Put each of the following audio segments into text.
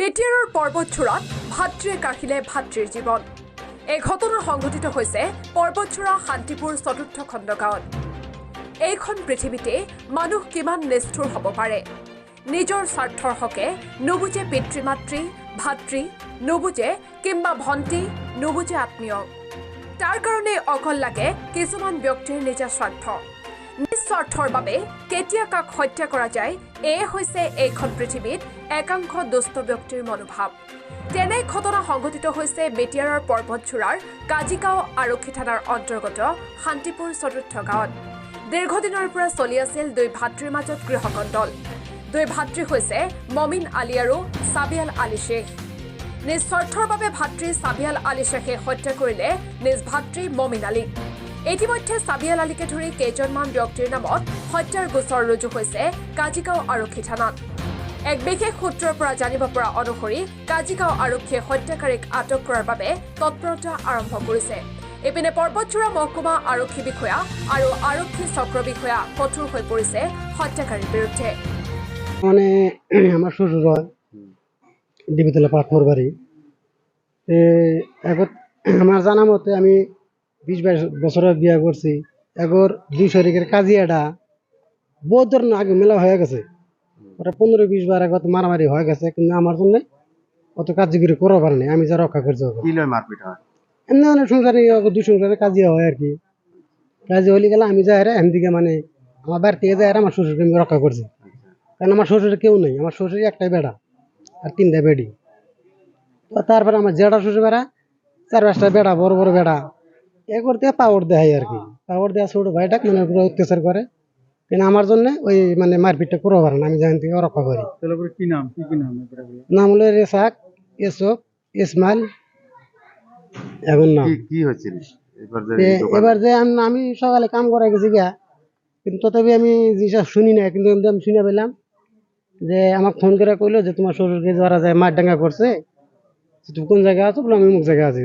বেটিয়াৰৰ পৰ্বতচূড়াত ভাতৃয়ে কাঢ়িলে ভাতৃৰ জীৱন। এই ঘটনা সংঘটিত হৈছে পৰ্বতচূড়া শান্তিপুৰ চতুৰ্থ খণ্ড গাঁৱত। এইখন পৃথিৱীতে মানুহ কিমান নিষ্ঠুৰ হ'ব পাৰে। নিজৰ স্বাৰ্থৰ হকে নুবুজে পিতৃ মাতৃ ভাতৃ, নুবুজে কিংবা ভণ্টি, নুবুজে আত্মীয়। তাৰ কাৰণে অকল লাগে কিছুমান ব্যক্তিৰ নিজা স্বাৰ্থ। নিস্বাৰ্থৰ বাবে কেতিয়া কাক হত্যা কৰা যায়, এয়ে হৈছে এইখন পৃথিৱীত একাংশ দুষ্ট ব্যক্তিৰ মনোভাৱ। তেনে ঘটনা সংঘটিত হৈছে বেটিয়াৰৰ পৰ্বতচূড়াৰ কাজিগাঁও আৰক্ষী থানাৰ অন্তৰ্গত শান্তিপুৰ চতুৰ্থ গাঁৱত। দীৰ্ঘদিনৰ পৰা চলি আছিল দুই ভাতৃৰ মাজত গৃহকন্দল। দুই ভাতৃ হৈছে মমিন আলী আৰু ছাবিয়াল আলী শ্বেখ। নিজ স্বাৰ্থৰ বাবে ভাতৃ ছাবিয়াল আলী শ্বেখে হত্যা কৰিলে নিজ ভাতৃ মমিন আলীক। ইতিমধ্যে ছাবিয়াল আলীকে ধৰি কেইজনমান ব্যক্তিৰ নামত হত্যাৰ গোচৰ ৰুজু হৈছে কাজিগাঁও আৰক্ষী থানাত। এক বিশেষ সূত্ৰৰ পৰা জানিব পৰা অনুসৰি কাজিগাঁও আৰক্ষীয়ে হত্যাকাৰীক আটক কৰাৰ বাবে তৎপৰতা আৰম্ভ কৰিছে। ইপিনে পৰ্বতচূড়া মহকুমা আৰক্ষী বিষয়া আৰু আৰক্ষী চক্ৰ বিষয়া কঠোৰ হৈ পৰিছে হত্যাকাৰীৰ বিৰুদ্ধে। মানে আমার শ্বশুর হয় ডিবিতলা পাটমোর বাড়ি। এখন আমার জানা মতে আমি 20-22 বছরের বিয়ে করছি। এখন 2 শরিকের কাজিয়াটা বহুত ধরনের আগে মেলা হয়ে গেছে। ওটা 15-20 বার আগে মারামারি হয়ে গেছে, কিন্তু আমার জন্য অত কার্যকরী করতে পারেনি। আমি যা রক্ষা করছি মারপিট হয় এমনি অনেক সংসারে 2 সংসারে কাজিয়া হয় আর কি। কাজিয়া হলে গেলে আমি যাই এখান থেকে মানে আমার বাড়ি থেকে যাই আমার শ্বশুরকে আমি রক্ষা করছি। কারণ আমার শ্বশুরের কেউ নেই, আমার শ্বশুরের একটাই বেড়া আর 3টা বেডি। তো তারপরে আমার জেঠা শ্বশুর বেড়া 4-5টা বেড়া, বড় বড় বেড়া এ করতে পাওয়ার দেয় আর কি। পাওয়ার দেওয়া ছোট ভাইটা মানে পুরো অত্যাচার করে, কিন্তু আমার জন্য ওই মানে মারপিটটা করতে পারে না। আমি যেখান থেকে রক্ষা করি। কি নাম নাম হলো রেসাক, এসব, ইসমাইল। এখন নাম কি হয়েছিল এবার যে আমি সকালে কাম করে গেছি গিয়া, কিন্তু তথাপি আমি জিনিসটা শুনি না, কিন্তু আমি শুনে পেলাম যে আমাকে ফোন করে কইলো যে তোমার শ্বশুরকে যারা যায় মার ডাঙ্গা করছে, তুমি কোন জায়গায় আছো? বলে আমি অমুক জায়গায় আছি।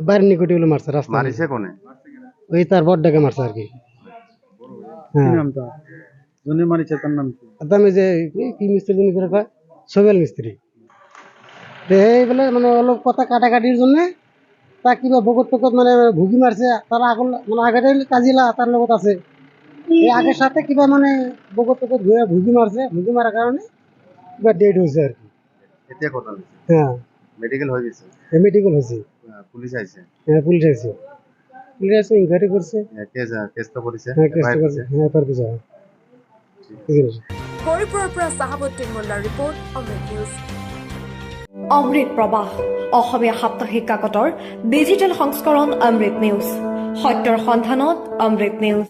বাড়ির নিকটে হলো মারছে, রাস্তা মারিছে কোনে? ওই তার বড়টাকে মারছে আর কি। হ্যাঁ, আমি যে কি মিস্ত্রি জন্য করে কয় সোবেল মিস্ত্রি। তো এই বলে মানে অলপ কথা কাটাকাটির জন্য তা কিবা বকত টকত মানে ভুগি মারছে। তার আগল মানে আগে কাজিলা তার লগত আছে, এই আগের সাথে কিবা মানে বকত টকত ভুগি মারছে। ভুগি মারার কারণে কিবা ডেড হয়েছে আর কি। এতিয়া কথা হইছে হ্যাঁ, মেডিকেল হয়ে গেছে, মেডিকেল হয়েছে। পুলিশ আইছে। হ্যাঁ, পুলিশ আছে। পুলিশ আছে, ইনকোয়ারি করছে। কেস তো করেছে। হ্যাঁ, কেস তো করছে। হ্যাঁ, পারবে যাওয়া। ঠিক আছে। গৌৰীপুৰৰ পৰা চাহাবুদ্দিন মোল্লাৰ ৰিপৰ্ট, অমৃত নিউজ। অমৃত প্ৰবাহ অসমীয়া সাপ্তাহিক কাকতৰ ডিজিটেল সংস্কৰণ অমৃত নিউজ। সত্যৰ সন্ধানত অমৃত নিউজ।